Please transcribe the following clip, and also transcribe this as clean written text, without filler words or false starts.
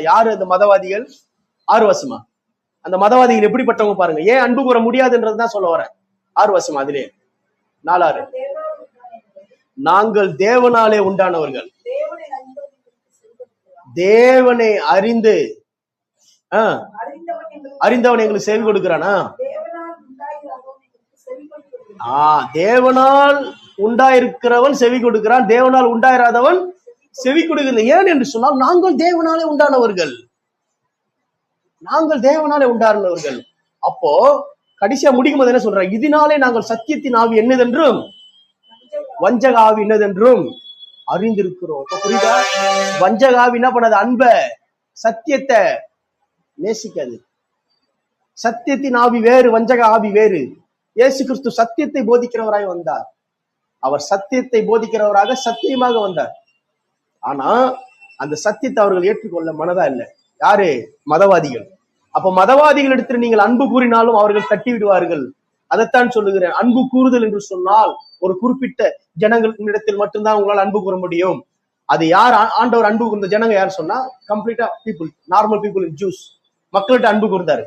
யாரு அந்த மதவாதிகள்? 6 வருஷமா அந்த மதவாதிகள் எப்படிப்பட்டவங்க பாருங்க. ஏன் அன்பு கூற முடியாதுன்றதுதான் சொல்ல வரேன். 6 வருஷமா அதிலே 4:6 நாங்கள் தேவனாலே உண்டானவர்கள், தேவனை அறிந்து அறிந்தவன் எங்களுக்கு செவி கொடுக்கிறானா? தேவனால் உண்டாயிருக்கிறவன் செவி கொடுக்கிறான், தேவனால் உண்டாயிராதவன் செவி கொடுக்கிறது. ஏன் என்று சொன்னால் நாங்கள் தேவனாலே உண்டானவர்கள், நாங்கள் தேவனாலே உண்டானவர்கள். அப்போ கடைசியா முடிக்கும் போது என்ன சொல்ற? இதனாலே நாங்கள் சத்தியத்தின் ஆவி என்னதென்றும் வஞ்சக ஆவி என்னதென்றும் அறிந்திருக்கிறோம். புரியுதா? வஞ்சக ஆவி என்ன பண்ணாது? அன்ப சத்தியத்தை நேசிக்காது. சத்தியத்தின் ஆவி வேறு, வஞ்சக ஆவி வேறு. இயேசு கிறிஸ்து சத்தியத்தை போதிக்கிறவராய் வந்தார். அவர் சத்தியத்தை போதிக்கிறவராக சத்தியமாக வந்தார். ஆனா அந்த சத்தியத்தை அவர்கள் ஏற்றுக்கொள்ள மனதா இல்லை. யாரு? மதவாதிகள். அப்ப மதவாதிகள் இடத்துல நீங்கள் அன்பு கூறினாலும் அவர்கள் தட்டி விடுவார்கள். அதைத்தான் சொல்லுகிறேன். அன்பு கூறுதல் என்று சொன்னால் ஒரு குறிப்பிட்ட ஜனங்களிடத்தில் மட்டும்தான் உங்களால் அன்பு கூற முடியும். அது யார் ஆண்டவர் அன்பு கூர்ந்த ஜனங்க யார் சொன்னா? கம்ப்ளீட்டா people, normal people in juice மக்கள்கிட்ட அன்பு கூர்ந்தாரு.